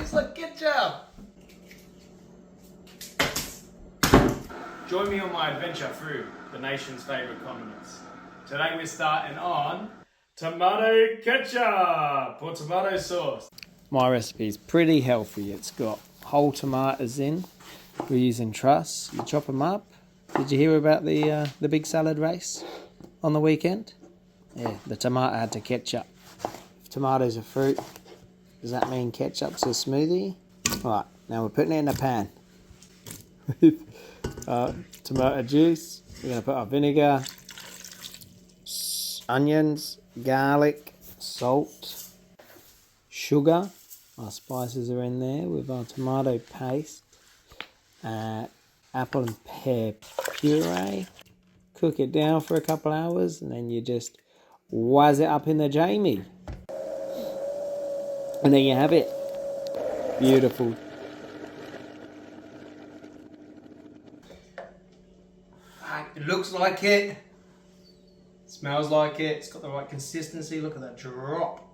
tastes like ketchup. Join me on my adventure through the nation's favourite condiments. Today we're starting on tomato ketchup or tomato sauce. My recipe is pretty healthy. It's got whole tomatoes in. We're using truss. You chop them up. Did you hear about the big salad race on the weekend? Yeah, the tomato had to ketchup. If tomatoes are fruit, does that mean ketchup's a smoothie? Right, now we're putting it in a pan with tomato juice. We're going to put our vinegar, onions, garlic, salt, sugar. Our spices are in there with our tomato paste, apple and pear puree. Cook it down for a couple hours and then you just whizz it up in the Jamie. And there you have it. Beautiful. It looks like it. Smells like it. It's got the right consistency. Look at that drop.